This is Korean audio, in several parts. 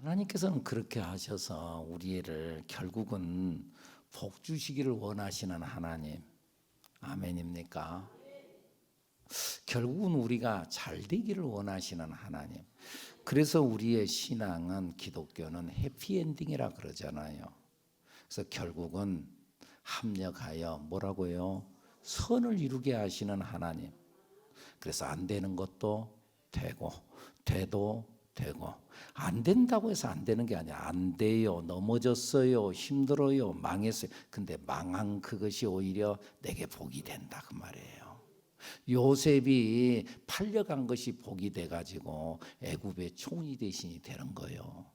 하나님께서는 그렇게 하셔서 우리를 결국은 복 주시기를 원하시는 하나님. 아멘입니까? 결국은 우리가 잘 되기를 원하시는 하나님. 그래서 우리의 신앙은, 기독교는 해피엔딩이라 그러잖아요. 그래서 결국은 합력하여 뭐라고요? 선을 이루게 하시는 하나님. 그래서 안 되는 것도 되고 돼도 되고, 안 된다고 해서 안 되는 게 아니야. 안 돼요, 넘어졌어요, 힘들어요, 망했어요. 근데 망한 그것이 오히려 내게 복이 된다 그 말이에요. 요셉이 팔려간 것이 복이 돼가지고 애굽의 총리 대신이 되는 거예요.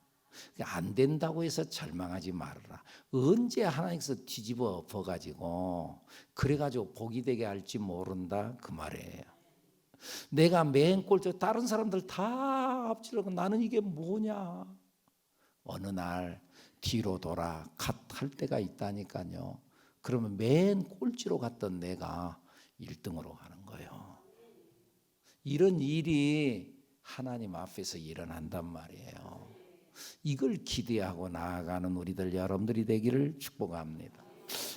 안 된다고 해서 절망하지 말아라. 언제 하나님께서 뒤집어 엎어가지고 그래가지고 복이 되게 할지 모른다 그 말이에요. 내가 맨 꼴찌, 다른 사람들 다 앞질러고 나는 이게 뭐냐. 어느 날 뒤로 돌아 할 때가 있다니까요. 그러면 맨 꼴찌로 갔던 내가 1등으로 가는 거예요. 이런 일이 하나님 앞에서 일어난단 말이에요. 이걸 기대하고 나아가는 우리들 여러분들이 되기를 축복합니다.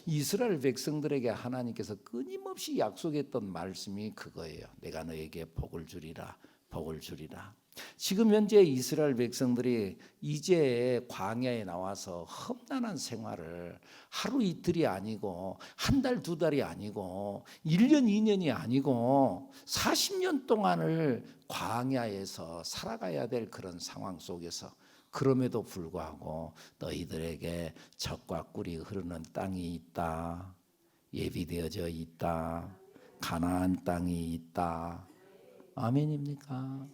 이스라엘 백성들에게 하나님께서 끊임없이 약속했던 말씀이 그거예요. 내가 너에게 복을 주리라, 복을 주리라. 지금 현재 이스라엘 백성들이 이제 광야에 나와서 험난한 생활을 하루 이틀이 아니고 한 달, 두 달이 아니고 1년, 2년이 아니고 40년 동안을 광야에서 살아가야 될 그런 상황 속에서, 그럼에도 불구하고 너희들에게 젖과 꿀이 흐르는 땅이 있다, 예비되어져 있다, 가나안 땅이 있다. 아멘입니까?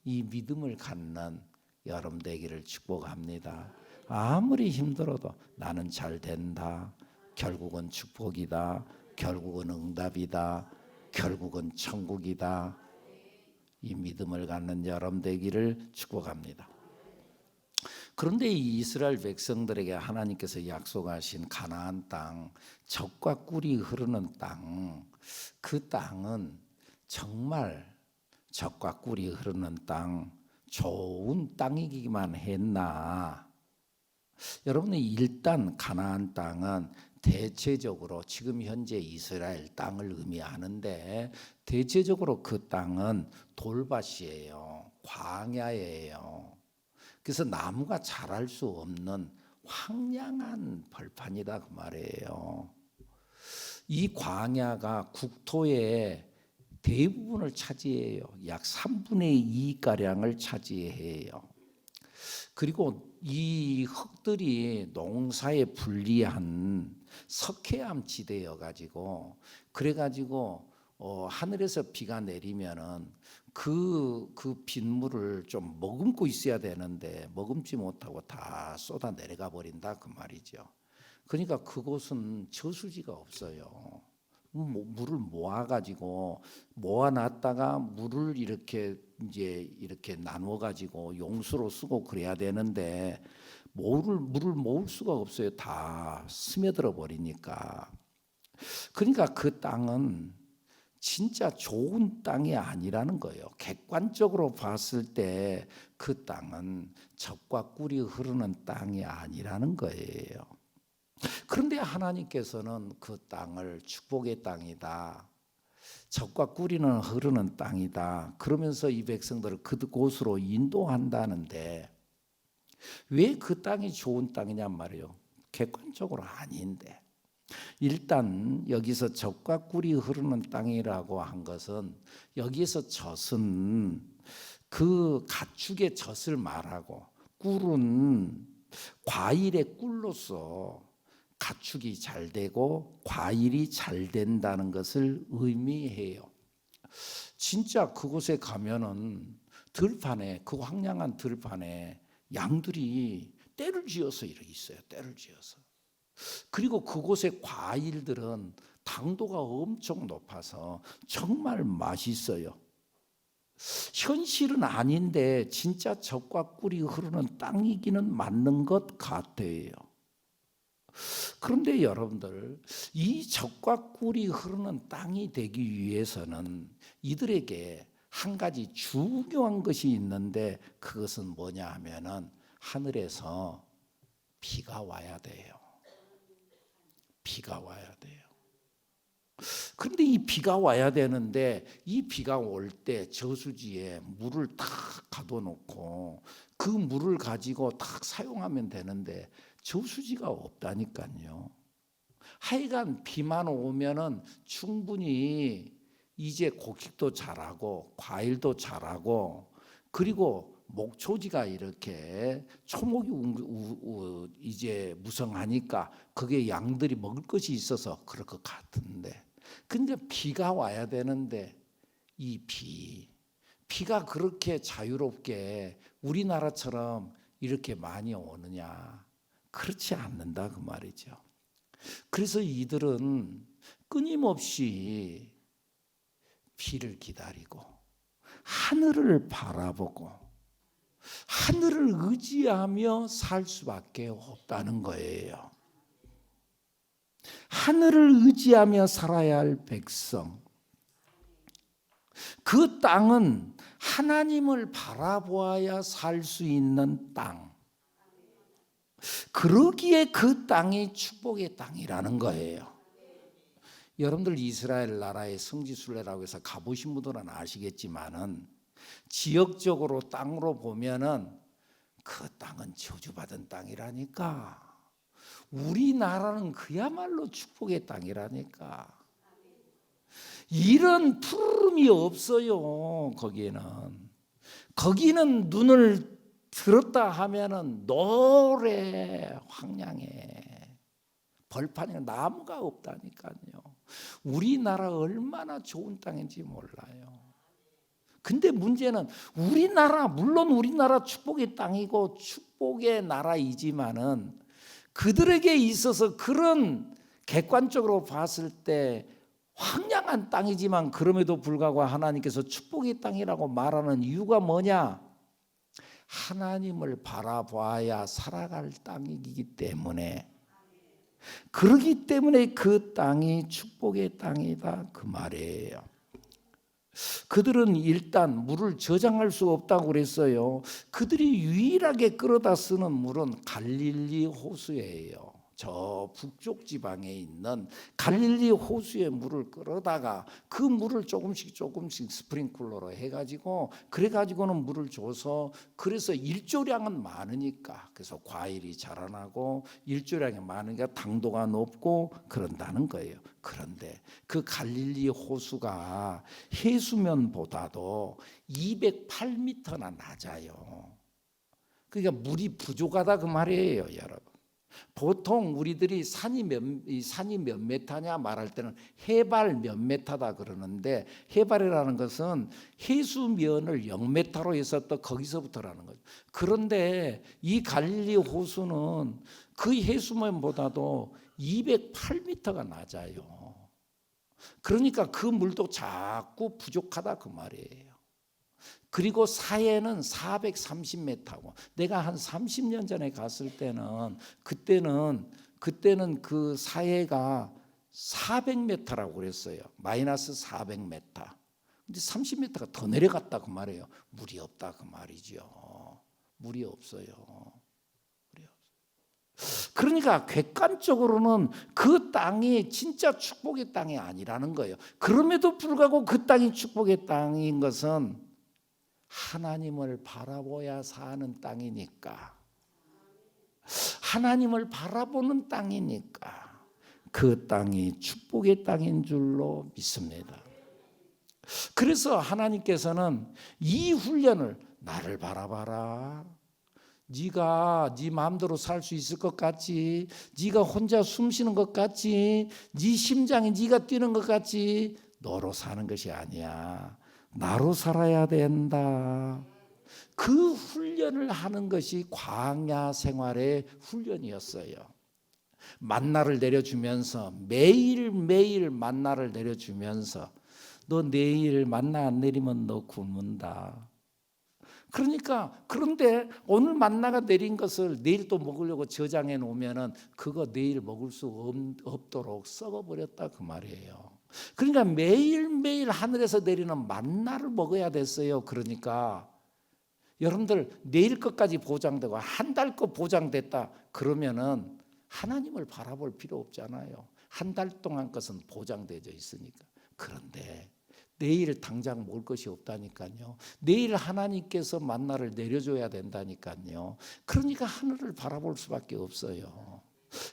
이 믿음을 갖는 여러분 되기를 축복합니다. 아무리 힘들어도 나는 잘 된다, 결국은 축복이다, 결국은 응답이다, 결국은 천국이다. 이 믿음을 갖는 여러분 되기를 축복합니다. 그런데 이 이스라엘 백성들에게 하나님께서 약속하신 가나안 땅, 젖과 꿀이 흐르는 땅, 그 땅은 정말 젖과 꿀이 흐르는 땅, 좋은 땅이기만 했나? 여러분이 일단 가나안 땅은 대체적으로 지금 현재 이스라엘 땅을 의미하는데, 대체적으로 그 땅은 돌밭이에요. 광야예요. 그래서 나무가 자랄 수 없는 황량한 벌판이다 그 말이에요. 이 광야가 국토의 대부분을 차지해요. 약 3분의 2가량을 차지해요. 그리고 이 흙들이 농사에 불리한 석회암 지대여가지고, 그래가지고 하늘에서 비가 내리면은 그 빗물을 좀 머금고 있어야 되는데 머금지 못하고 다 쏟아 내려가 버린다 그 말이죠. 그러니까 그곳은 저수지가 없어요. 물을 모아가지고 모아놨다가 물을 이렇게 나누어 가지고 용수로 쓰고 그래야 되는데 물을 모을 수가 없어요. 다 스며들어 버리니까. 그러니까 그 땅은 진짜 좋은 땅이 아니라는 거예요. 객관적으로 봤을 때 그 땅은 젖과 꿀이 흐르는 땅이 아니라는 거예요. 그런데 하나님께서는 그 땅을 축복의 땅이다, 젖과 꿀이 흐르는 땅이다 그러면서 이 백성들을 그곳으로 인도한다는데, 왜 그 땅이 좋은 땅이냔 말이에요. 객관적으로 아닌데, 일단 여기서 젖과 꿀이 흐르는 땅이라고 한 것은, 여기에서 젖은 그 가축의 젖을 말하고, 꿀은 과일의 꿀로서 가축이 잘 되고 과일이 잘 된다는 것을 의미해요. 진짜 그곳에 가면은 들판에, 그 황량한 들판에 양들이 떼를 지어서 이렇게 있어요. 떼를 지어서. 그리고 그곳의 과일들은 당도가 엄청 높아서 정말 맛있어요. 현실은 아닌데 진짜 젖과 꿀이 흐르는 땅이기는 맞는 것 같아요. 그런데 여러분들, 이 젖과 꿀이 흐르는 땅이 되기 위해서는 이들에게 한 가지 중요한 것이 있는데, 그것은 뭐냐 하면은 하늘에서 비가 와야 돼요. 비가 와야 돼요. 그런데 이 비가 와야 되는데 이 비가 올 때 저수지에 물을 탁 가둬놓고 그 물을 가지고 탁 사용하면 되는데 저수지가 없다니까요. 하여간 비만 오면은 충분히 이제 곡식도 자라고 과일도 자라고 그리고 목초지가 이렇게 초목이 이제 무성하니까 그게 양들이 먹을 것이 있어서 그럴 것 같은데 근데 비가 와야 되는데 이 비가 그렇게 자유롭게 우리나라처럼 이렇게 많이 오느냐? 그렇지 않는다 그 말이죠. 그래서 이들은 끊임없이 비를 기다리고 하늘을 바라보고 하늘을 의지하며 살 수밖에 없다는 거예요. 하늘을 의지하며 살아야 할 백성. 그 땅은 하나님을 바라보아야 살 수 있는 땅. 그러기에 그 땅이 축복의 땅이라는 거예요. 여러분들 이스라엘 나라의 성지순례라고 해서 가보신 분들은 아시겠지만은 지역적으로 땅으로 보면은 그 땅은 저주받은 땅이라니까. 우리나라는 그야말로 축복의 땅이라니까. 이런 푸름이 없어요. 거기는 눈을 들었다 하면은 노래 황량해. 벌판에 나무가 없다니까요. 우리나라 얼마나 좋은 땅인지 몰라요. 근데 문제는 물론 우리나라 축복의 땅이고 축복의 나라이지만은 그들에게 있어서 그런 객관적으로 봤을 때 황량한 땅이지만 그럼에도 불구하고 하나님께서 축복의 땅이라고 말하는 이유가 뭐냐? 하나님을 바라봐야 살아갈 땅이기 때문에 그러기 때문에 그 땅이 축복의 땅이다 그 말이에요. 그들은 일단 물을 저장할 수 없다고 그랬어요. 그들이 유일하게 끌어다 쓰는 물은 갈릴리 호수예요. 저 북쪽 지방에 있는 갈릴리 호수의 물을 끌어다가 그 물을 조금씩 스프링클러로 해가지고 그래가지고는 물을 줘서 그래서 일조량은 많으니까 그래서 과일이 자라나고 일조량이 많으니까 당도가 높고 그런다는 거예요. 그런데 그 갈릴리 호수가 해수면보다도 208m나 낮아요. 그러니까 물이 부족하다 그 말이에요, 여러분. 보통 우리들이 산이 몇 메타냐 말할 때는 해발 몇 메타다 그러는데 해발이라는 것은 해수면을 0메타로 해서 또 거기서부터라는 거죠. 그런데 이 갈릴리 호수는 그 해수면보다도 208m가 낮아요. 그러니까 그 물도 자꾸 부족하다 그 말이에요. 그리고 사해는 430m고 내가 한 30년 전에 갔을 때는 그때는 그 사해가 400m라고 그랬어요. 마이너스 400m. 근데 30m가 더 내려갔다 그 말이에요. 물이 없다 그 말이죠. 물이 없어요. 그러니까 객관적으로는 그 땅이 진짜 축복의 땅이 아니라는 거예요. 그럼에도 불구하고 그 땅이 축복의 땅인 것은 하나님을 바라보야 사는 땅이니까, 하나님을 바라보는 땅이니까 그 땅이 축복의 땅인 줄로 믿습니다. 그래서 하나님께서는 이 훈련을 나를 바라봐라. 네가 네 마음대로 살 수 있을 것 같지? 네가 혼자 숨 쉬는 것 같지? 네 심장이 네가 뛰는 것 같지? 너로 사는 것이 아니야. 나로 살아야 된다. 그 훈련을 하는 것이 광야 생활의 훈련이었어요. 만나를 내려주면서 매일매일 만나를 내려주면서 너 내일 만나 안 내리면 너 굶는다. 그런데 오늘 만나가 내린 것을 내일 또 먹으려고 저장해 놓으면은 그거 내일 먹을 수 없도록 썩어버렸다 그 말이에요. 그러니까 매일매일 하늘에서 내리는 만나를 먹어야 됐어요. 그러니까 여러분들 내일 것까지 보장되고 한 달 것 보장됐다 그러면은 하나님을 바라볼 필요 없잖아요. 한 달 동안 것은 보장되어 있으니까. 그런데 내일 당장 먹을 것이 없다니까요. 내일 하나님께서 만나를 내려줘야 된다니까요. 그러니까 하늘을 바라볼 수밖에 없어요.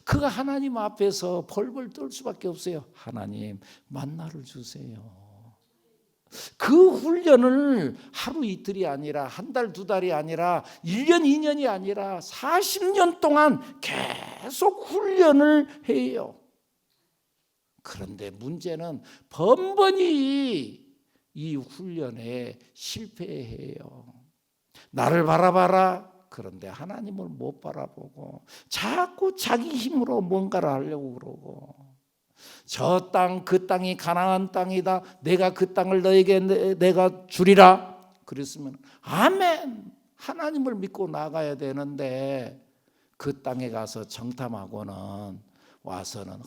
그가 하나님 앞에서 벌벌 떨 수밖에 없어요. 하나님 만나를 주세요. 그 훈련을 하루 이틀이 아니라 한 달, 두 달이 아니라 1년, 2년이 아니라 40년 동안 계속 훈련을 해요. 그런데 문제는 번번이 이 훈련에 실패해요. 나를 바라봐라. 그런데 하나님을 못 바라보고 자꾸 자기 힘으로 뭔가를 하려고 그러고, 저 땅, 그 땅이 가나안 땅이다. 내가 그 땅을 너에게 내가 주리라. 그랬으면 아멘. 하나님을 믿고 나가야 되는데 그 땅에 가서 정탐하고는 와서는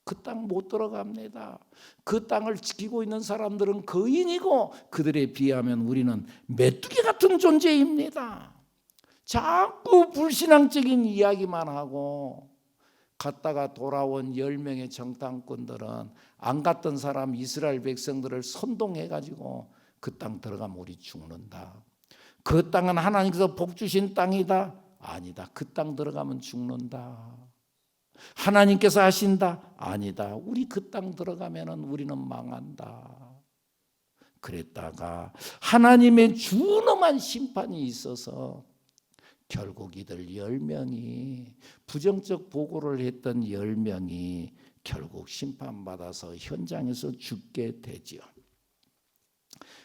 그 땅 못 들어갑니다. 그 땅을 지키고 있는 사람들은 거인이고 그들에 비하면 우리는 메뚜기 같은 존재입니다. 자꾸 불신앙적인 이야기만 하고 갔다가 돌아온 10명의 정탐꾼들은 안 갔던 사람 이스라엘 백성들을 선동해가지고 그 땅 들어가면 우리 죽는다. 그 땅은 하나님께서 복 주신 땅이다. 아니다. 그 땅 들어가면 죽는다. 하나님께서 하신다. 아니다. 우리 그 땅 들어가면 우리는 망한다. 그랬다가 하나님의 준엄한 심판이 있어서 결국 이들 10명이 부정적 보고를 했던 10명이 결국 심판받아서 현장에서 죽게 되죠.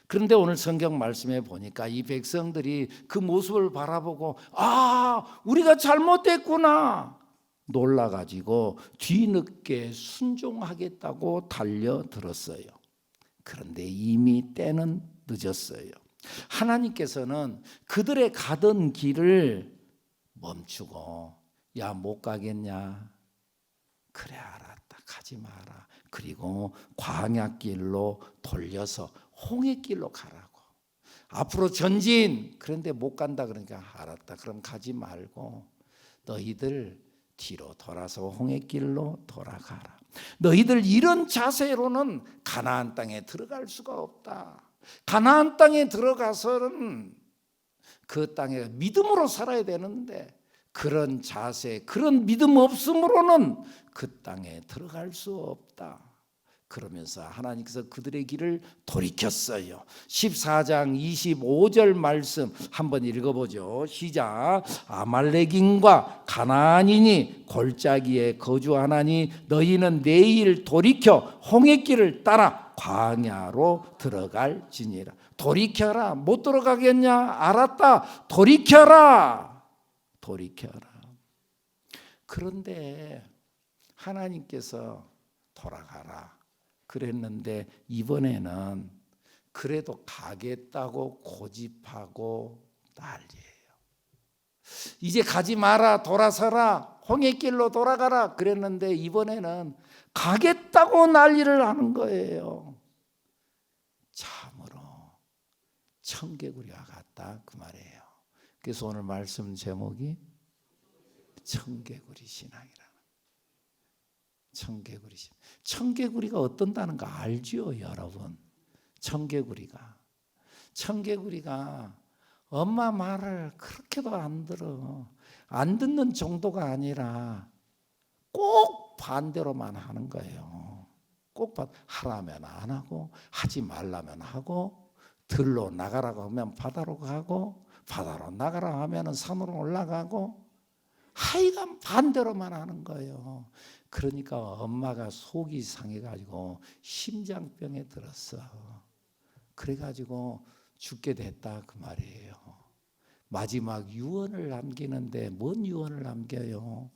그런데 오늘 성경 말씀에 보니까 이 백성들이 그 모습을 바라보고 우리가 잘못됐구나 놀라가지고 뒤늦게 순종하겠다고 달려들었어요. 그런데 이미 때는 늦었어요. 하나님께서는 그들의 가던 길을 멈추고 야, 못 가겠냐? 그래, 알았다. 가지 마라. 그리고 광야길로 돌려서 홍해길로 가라고. 앞으로 전진. 그런데 못 간다 그러니까 알았다. 그럼 가지 말고 너희들 뒤로 돌아서 홍해길로 돌아가라. 너희들 이런 자세로는 가나안 땅에 들어갈 수가 없다. 가나안 땅에 들어가서는 그 땅에 믿음으로 살아야 되는데 그런 자세, 그런 믿음 없음으로는 그 땅에 들어갈 수 없다. 그러면서 하나님께서 그들의 길을 돌이켰어요. 14장 25절 말씀 한번 읽어보죠. 시작. 아말렉인과 가나안인이 골짜기에 거주하나니 너희는 내일 돌이켜 홍해길을 따라 광야로 들어갈지니라. 돌이켜라. 못 들어가겠냐? 알았다. 돌이켜라. 돌이켜라. 그런데 하나님께서 돌아가라 그랬는데 이번에는 그래도 가겠다고 고집하고 난리예요. 이제 가지 마라. 돌아서라. 홍해길로 돌아가라 그랬는데 이번에는 가겠다고 난리를 하는 거예요. 참으로 청개구리와 같다 그 말이에요. 그래서 오늘 말씀 제목이 청개구리 신앙이라. 청개구리 신앙. 청개구리가 어떤다는 거 알죠, 여러분? 청개구리가 엄마 말을 그렇게도 안 들어. 안 듣는 정도가 아니라 꼭 반대로만 하는 거예요. 꼭 하라면 안 하고 하지 말라면 하고 들로 나가라고 하면 바다로 가고 바다로 나가라 하면 산으로 올라가고 하여간 반대로만 하는 거예요. 그러니까 엄마가 속이 상해가지고 심장병에 들었어. 그래가지고 죽게 됐다 그 말이에요. 마지막 유언을 남기는데 뭔 유언을 남겨요?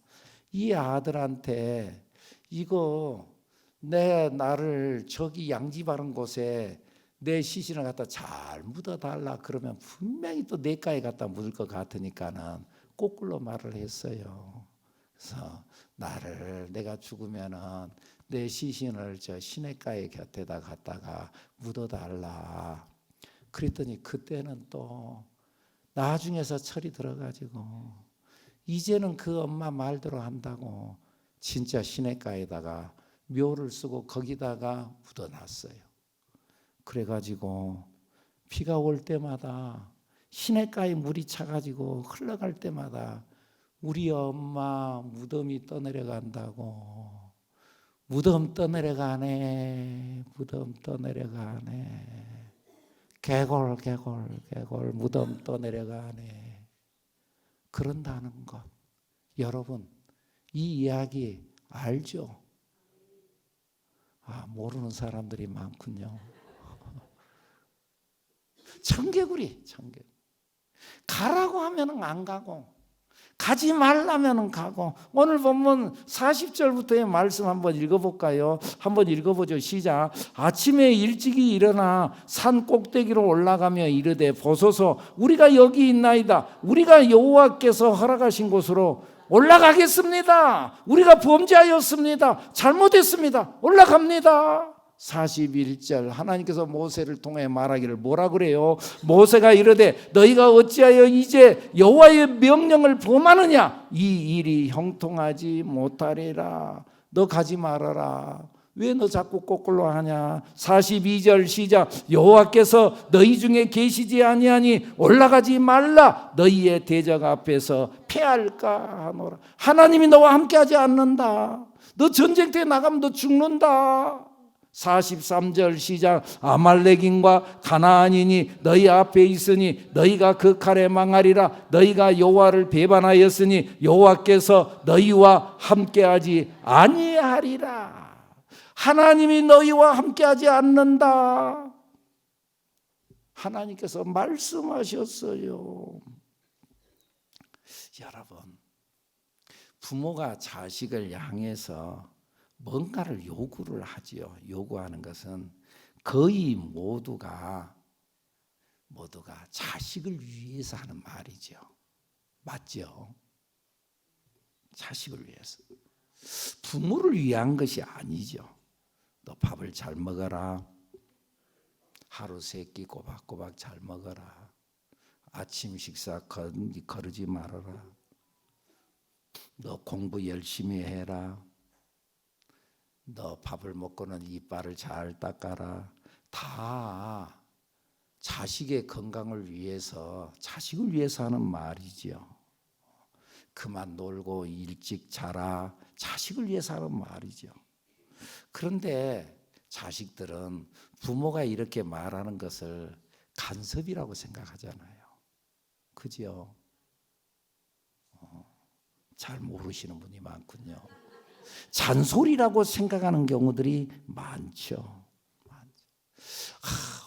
이 아들한테 이거 나를 저기 양지 바른 곳에 내 시신을 갖다 잘 묻어달라 그러면 분명히 또 내가에 갖다 묻을 것 같으니까는 거꾸로 말을 했어요. 그래서 내가 죽으면은 내 시신을 저 시냇가에 곁에다 갖다가 묻어달라. 그랬더니 그때는 또 나중에서 철이 들어가지고 이제는 그 엄마 말대로 한다고 진짜 시냇가에다가 묘를 쓰고 거기다가 묻어놨어요. 그래가지고 비가 올 때마다 시냇가에 물이 차가지고 흘러갈 때마다 우리 엄마 무덤이 떠내려간다고. 무덤 떠내려가네. 무덤 떠내려가네. 개골 개골 개골 무덤 떠내려가네. 그런다는 것. 여러분 이 이야기 알죠? 모르는 사람들이 많군요. 청개구리. 가라고 하면 안 가고 가지 말라면 가고. 오늘 본문 40절부터의 말씀 한번 읽어볼까요? 한번 읽어보죠. 시작. 아침에 일찍이 일어나 산 꼭대기로 올라가며 이르되 보소서 우리가 여기 있나이다. 우리가 여호와께서 허락하신 곳으로 올라가겠습니다. 우리가 범죄하였습니다. 잘못했습니다. 올라갑니다. 41절 하나님께서 모세를 통해 말하기를 뭐라 그래요? 모세가 이르되 너희가 어찌하여 이제 여호와의 명령을 범하느냐? 이 일이 형통하지 못하리라. 너 가지 말아라. 왜 너 자꾸 거꾸로 하냐? 42절 시작. 여호와께서 너희 중에 계시지 아니하니 올라가지 말라. 너희의 대적 앞에서 패할까 하노라. 하나님이 너와 함께하지 않는다. 너 전쟁터에 나가면 너 죽는다. 43절 시작. 아말렉인과 가나안인이 너희 앞에 있으니 너희가 그 칼에 망하리라. 너희가 여호와를 배반하였으니 여호와께서 너희와 함께하지 아니하리라. 하나님이 너희와 함께하지 않는다. 하나님께서 말씀하셨어요. 여러분, 부모가 자식을 향해서 뭔가를 요구를 하지요. 요구하는 것은 거의 모두가 자식을 위해서 하는 말이죠. 맞죠? 자식을 위해서. 부모를 위한 것이 아니죠. 너 밥을 잘 먹어라. 하루 세 끼 꼬박꼬박 잘 먹어라. 아침 식사 거르지 말아라. 너 공부 열심히 해라. 너 밥을 먹고는 이빨을 잘 닦아라. 다 자식의 건강을 위해서, 자식을 위해서 하는 말이지요. 그만 놀고 일찍 자라. 자식을 위해서 하는 말이죠. 그런데 자식들은 부모가 이렇게 말하는 것을 간섭이라고 생각하잖아요. 그죠? 잘 모르시는 분이 많군요. 잔소리라고 생각하는 경우들이 많죠.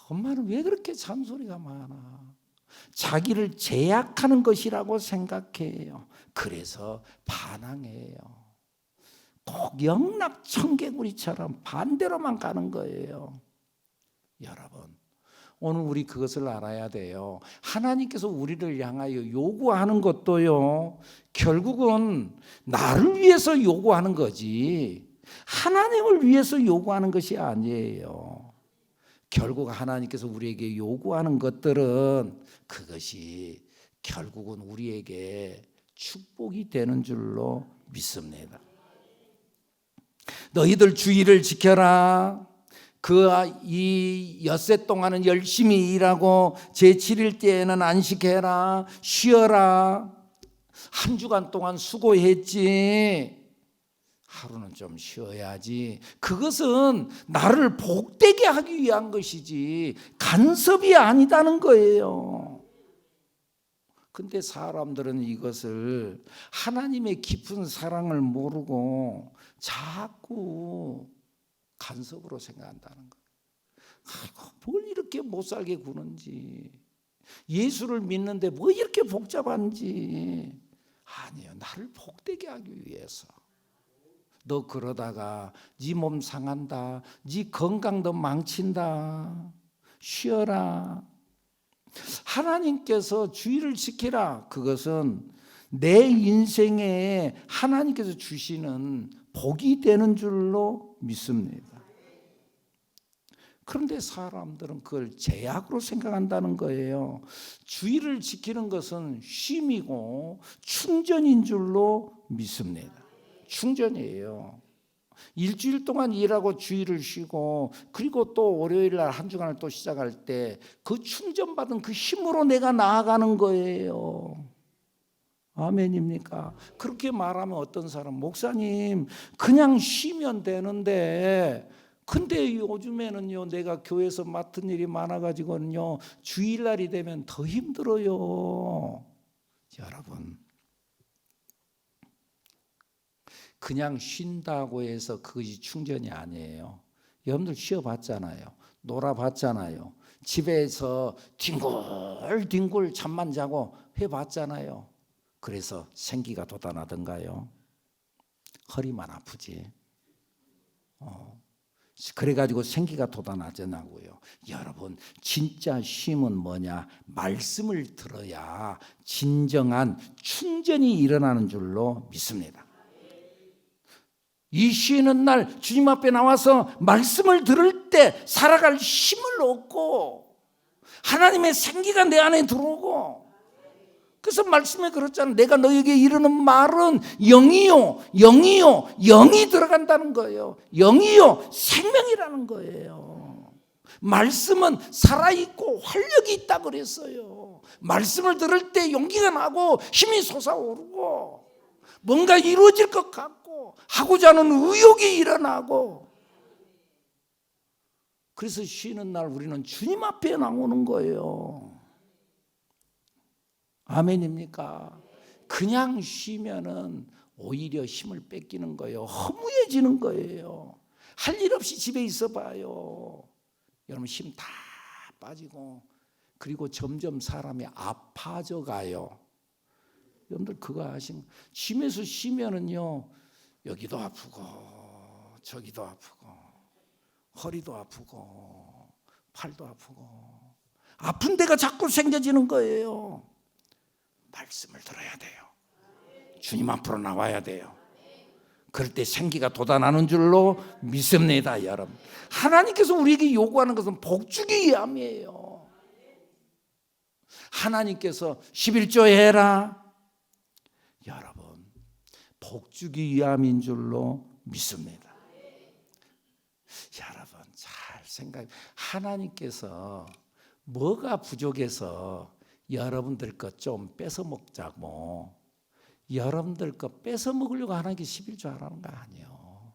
엄마는 왜 그렇게 잔소리가 많아? 자기를 제약하는 것이라고 생각해요. 그래서 반항해요. 꼭 영락 청개구리처럼 반대로만 가는 거예요. 여러분, 오늘 우리 그것을 알아야 돼요. 하나님께서 우리를 향하여 요구하는 것도요, 결국은 나를 위해서 요구하는 거지 하나님을 위해서 요구하는 것이 아니에요. 결국 하나님께서 우리에게 요구하는 것들은 그것이 결국은 우리에게 축복이 되는 줄로 믿습니다. 너희들 주의를 지켜라. 이 엿새 동안은 열심히 일하고 제7일 때에는 안식해라. 쉬어라. 한 주간 동안 수고했지. 하루는 좀 쉬어야지. 그것은 나를 복되게 하기 위한 것이지 간섭이 아니다는 거예요. 근데 사람들은 이것을 하나님의 깊은 사랑을 모르고 자꾸 간섭으로 생각한다는 거예요. 뭘 이렇게 못 살게 구는지, 예수를 믿는데 뭐 이렇게 복잡한지. 아니요, 나를 복되게 하기 위해서. 너 그러다가 네 몸 상한다. 네 건강도 망친다. 쉬어라. 하나님께서 주의를 지키라. 그것은 내 인생에 하나님께서 주시는 복이 되는 줄로 믿습니다. 그런데 사람들은 그걸 제약으로 생각한다는 거예요. 주의를 지키는 것은 쉼이고 충전인 줄로 믿습니다. 충전이에요. 일주일 동안 일하고 주일을 쉬고 그리고 또 월요일 날 한 주간을 또 시작할 때 그 충전받은 그 힘으로 내가 나아가는 거예요. 아멘입니까? 그렇게 말하면 어떤 사람, 목사님 그냥 쉬면 되는데 근데 요즘에는요 내가 교회에서 맡은 일이 많아가지고는요 주일날이 되면 더 힘들어요. 여러분, 그냥 쉰다고 해서 그것이 충전이 아니에요. 여러분들 쉬어봤잖아요. 놀아봤잖아요. 집에서 뒹굴뒹굴 잠만 자고 해봤잖아요. 그래서 생기가 돋아나던가요? 허리만 아프지. 그래가지고 생기가 돋아나잖아요. 여러분, 진짜 쉼은 뭐냐? 말씀을 들어야 진정한 충전이 일어나는 줄로 믿습니다. 이 쉬는 날 주님 앞에 나와서 말씀을 들을 때 살아갈 힘을 얻고 하나님의 생기가 내 안에 들어오고, 그래서 말씀에 그렇잖아요. 내가 너에게 이르는 말은 영이요 영이요 영이 들어간다는 거예요. 영이요 생명이라는 거예요. 말씀은 살아있고 활력이 있다고 그랬어요. 말씀을 들을 때 용기가 나고 힘이 솟아오르고 뭔가 이루어질 것 같고 하고자 하는 의욕이 일어나고, 그래서 쉬는 날 우리는 주님 앞에 나오는 거예요. 아멘입니까? 그냥 쉬면은 오히려 힘을 뺏기는 거예요. 허무해지는 거예요. 할 일 없이 집에 있어 봐요. 여러분 힘 다 빠지고 그리고 점점 사람이 아파져 가요. 여러분들 그거 아시는? 집에서 쉬면은요 여기도 아프고 저기도 아프고 허리도 아프고 팔도 아프고 아픈 데가 자꾸 생겨지는 거예요. 말씀을 들어야 돼요. 주님 앞으로 나와야 돼요. 그럴 때 생기가 돋아나는 줄로 믿습니다. 여러분, 하나님께서 우리에게 요구하는 것은 복주기 위함이에요. 하나님께서 11조 해라. 여러분, 복주기 위함인 줄로 믿습니다. 여러분 잘 생각해. 하나님께서 뭐가 부족해서 여러분들 것 좀 뺏어 먹자고, 여러분들 것 뺏어 먹으려고 하나님께 11조 하라는 거 아니에요.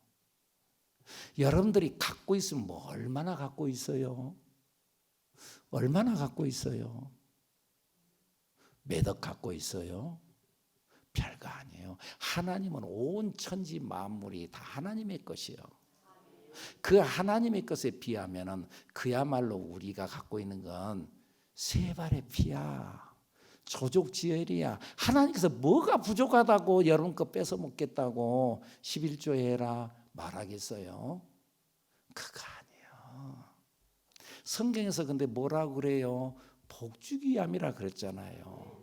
여러분들이 갖고 있으면 뭐 얼마나 갖고 있어요? 얼마나 갖고 있어요? 몇 억 갖고 있어요? 별거 아니에요. 하나님은 온 천지 만물이 다 하나님의 것이에요. 그 하나님의 것에 비하면은 그야말로 우리가 갖고 있는 건 세 발의 피야. 조족지혈이야. 하나님께서 뭐가 부족하다고 여러분 거 뺏어 먹겠다고 11조 해라 말하겠어요? 그거 아니에요. 성경에서 근데 뭐라고 그래요? 복주기 위함이라 그랬잖아요.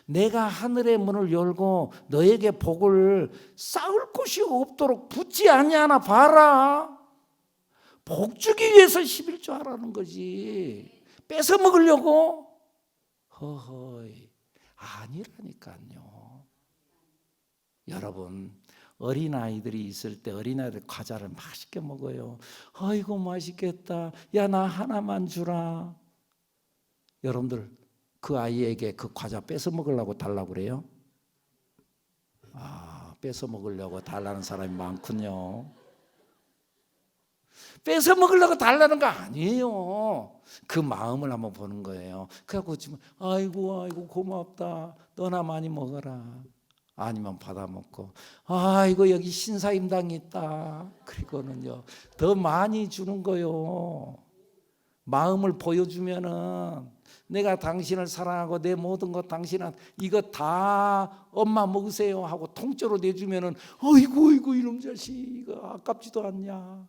내가 하늘의 문을 열고 너에게 복을 쌓을 곳이 없도록 붙지 아니하나 봐라. 복주기 위해서 11조 하라는 거지. 뺏어 먹으려고? 허허이, 아니라니까요. 여러분, 어린아이들이 있을 때 어린아이들 과자를 맛있게 먹어요. 아이고 맛있겠다. 야, 나 하나만 주라. 여러분들 그 아이에게 그 과자 뺏어 먹으려고 달라고 그래요? 뺏어 먹으려고 달라는 사람이 많군요. 뺏어 먹으려고 달라는 거 아니에요. 그 마음을 한번 보는 거예요. 그래갖고 지금 아이고 고맙다. 너나 많이 먹어라. 아니면 받아 먹고 아이고 여기 신사임당이 있다. 그리고는요 더 많이 주는 거요. 마음을 보여주면은 내가 당신을 사랑하고 내 모든 것 당신은 이거 다 엄마 먹으세요 하고 통째로 내주면은 어이구 이놈 자식 이거 아깝지도 않냐.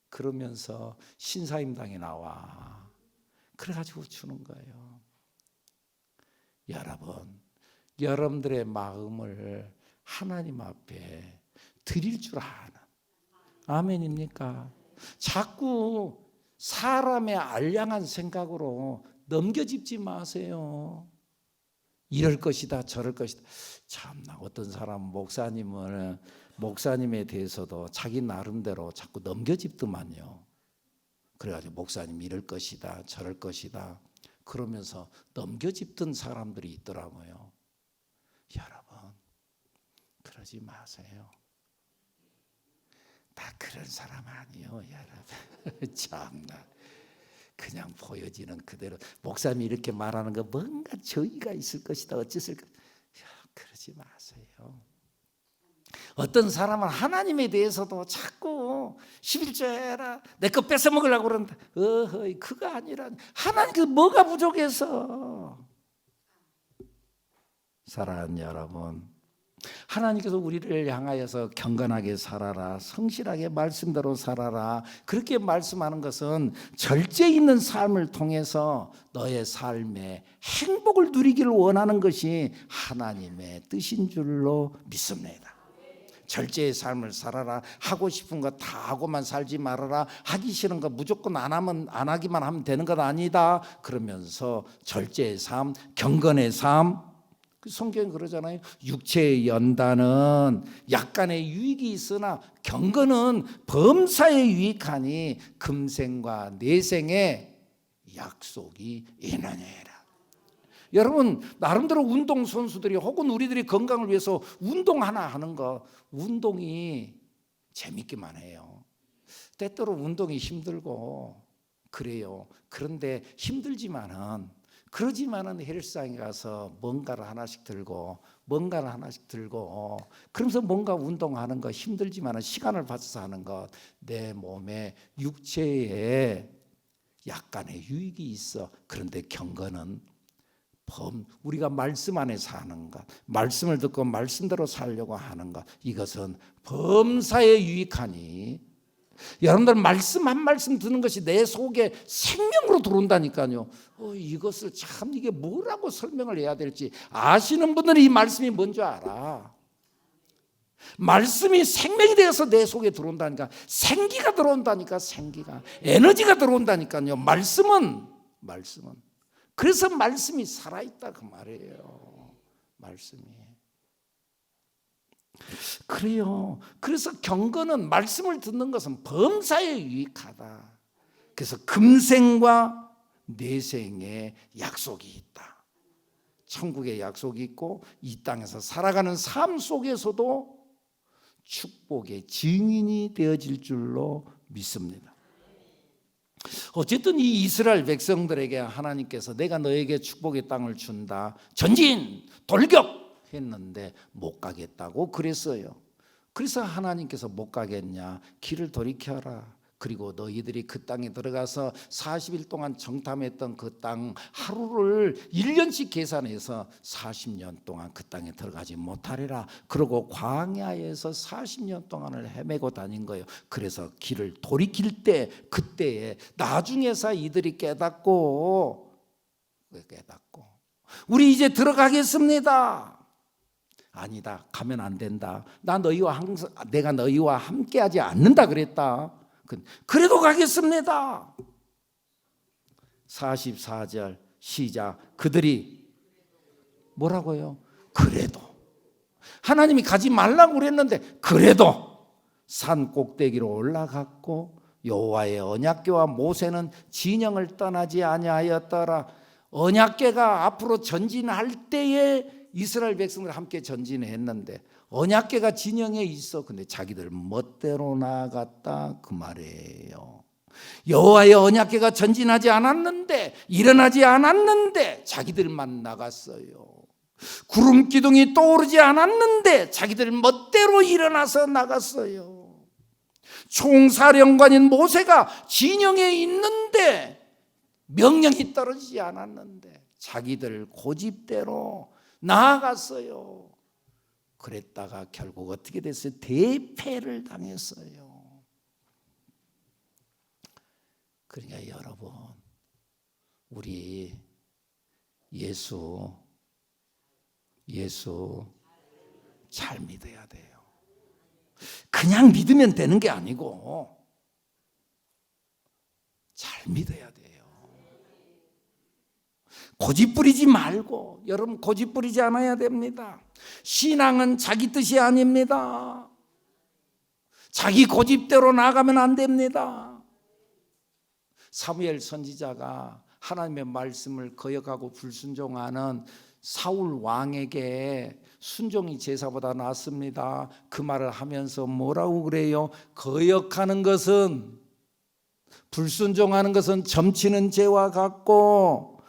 그러면서 신사임당에 나와. 그래가지고 주는 거예요. 여러분, 여러분들의 마음을 하나님 앞에 드릴 줄 아는, 아멘입니까? 자꾸 사람의 알량한 생각으로 넘겨짚지 마세요. 이럴 것이다 저럴 것이다. 참나 어떤 사람 목사님에 대해서도 자기 나름대로 자꾸 넘겨짚더만요. 그래가지고 목사님 이럴 것이다 저럴 것이다 그러면서 넘겨짚던 사람들이 있더라고요. 여러분 그러지 마세요. 다 그런 사람 아니에요 여러분. 참나 그냥 보여지는 그대로 목사님이 이렇게 말하는 거 뭔가 저희가 있을 것이다 어쨌을 것. 그러지 마세요. 어떤 사람은 하나님에 대해서도 자꾸 11조 해라 내 거 뺏어 먹으려고 그런다. 어허이 그거 아니라 하나님 그 뭐가 부족해서. 사랑하는 여러분 하나님께서 우리를 향하여서 경건하게 살아라 성실하게 말씀대로 살아라 그렇게 말씀하는 것은 절제 있는 삶을 통해서 너의 삶에 행복을 누리기를 원하는 것이 하나님의 뜻인 줄로 믿습니다. 절제의 삶을 살아라 하고 싶은 거 다 하고만 살지 말아라 하기 싫은 거 무조건 안 하기만 하면 되는 것 아니다 그러면서 절제의 삶 경건의 삶 성경은 그러잖아요. 육체의 연단은 약간의 유익이 있으나 경건은 범사에 유익하니 금생과 내생에 약속이 있느니라. 여러분 나름대로 운동선수들이 혹은 우리들이 건강을 위해서 운동 하나 하는 거 운동이 재밌기만 해요. 때때로 운동이 힘들고 그래요. 그런데 그러지만은 헬스장에 가서 뭔가를 하나씩 들고 그러면서 뭔가 운동하는 거 힘들지만은 시간을 받아서 하는 것 내 몸에 육체에 약간의 유익이 있어. 그런데 경건은 우리가 말씀 안에 사는 것 말씀을 듣고 말씀대로 살려고 하는 것 이것은 범사에 유익하니 여러분들 말씀 한 말씀 듣는 것이 내 속에 생명으로 들어온다니까요. 이것을 참 이게 뭐라고 설명을 해야 될지 아시는 분들은 이 말씀이 뭔지 알아. 말씀이 생명이 되어서 내 속에 들어온다니까 생기가 들어온다니까 생기가 에너지가 들어온다니까요. 말씀은 그래서 말씀이 살아있다 그 말이에요. 말씀이 그래요. 그래서 경건은 말씀을 듣는 것은 범사에 유익하다. 그래서 금생과 내생에 약속이 있다. 천국에 약속이 있고 이 땅에서 살아가는 삶 속에서도 축복의 증인이 되어질 줄로 믿습니다. 어쨌든 이 이스라엘 백성들에게 하나님께서 내가 너에게 축복의 땅을 준다. 전진 돌격 했는데 못 가겠다고 그랬어요. 그래서 하나님께서 못 가겠냐 길을 돌이켜라. 그리고 너희들이 그 땅에 들어가서 40일 동안 정탐했던 그 땅 하루를 1년씩 계산해서 40년 동안 그 땅에 들어가지 못하리라. 그리고 광야에서 40년 동안을 헤매고 다닌 거예요. 그래서 길을 돌이킬 때 그때에 나중에서 이들이 깨닫고 우리 이제 들어가겠습니다. 아니다. 가면 안 된다. 내가 너희와 함께하지 않는다 그랬다. 그래도 가겠습니다. 44절 시작. 그들이 뭐라고요? 그래도 하나님이 가지 말라고 그랬는데 그래도 산 꼭대기로 올라갔고 여호와의 언약궤와 모세는 진영을 떠나지 아니하였더라. 언약궤가 앞으로 전진할 때에 이스라엘 백성들 함께 전진했는데 언약궤가 진영에 있어. 근데 자기들 멋대로 나아갔다 그 말이에요. 여호와의 언약궤가 전진하지 않았는데 일어나지 않았는데 자기들만 나갔어요. 구름 기둥이 떠오르지 않았는데 자기들 멋대로 일어나서 나갔어요. 총사령관인 모세가 진영에 있는데 명령이 떨어지지 않았는데 자기들 고집대로 나아갔어요. 그랬다가 결국 어떻게 됐어요? 대패를 당했어요. 그러니까 여러분 우리 예수 잘 믿어야 돼요. 그냥 믿으면 되는 게 아니고 잘 믿어야 돼요. 고집 부리지 말고, 여러분 고집 부리지 않아야 됩니다. 신앙은 자기 뜻이 아닙니다. 자기 고집대로 나가면 안 됩니다. 사무엘 선지자가 하나님의 말씀을 거역하고 불순종하는 사울 왕에게 순종이 제사보다 낫습니다. 그 말을 하면서 뭐라고 그래요? 거역하는 것은, 불순종하는 것은 점치는 죄와 같고,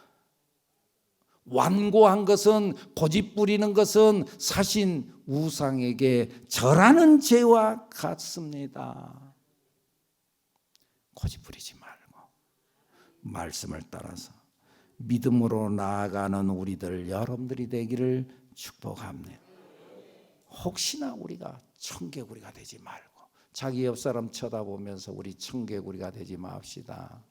완고한 것은, 고집 부리는 것은 사신 우상에게 절하는 죄와 같습니다. 고집 부리지 말고 말씀을 따라서 믿음으로 나아가는 우리들, 여러분들이 되기를 축복합니다. 혹시나 우리가 청개구리가 되지 말고, 자기 옆 사람 쳐다보면서 우리 청개구리가 되지 맙시다.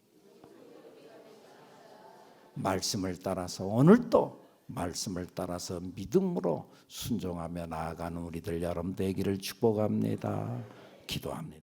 말씀을 따라서, 오늘도 말씀을 따라서 믿음으로 순종하며 나아가는 우리들 여러분 되기를 축복합니다. 기도합니다.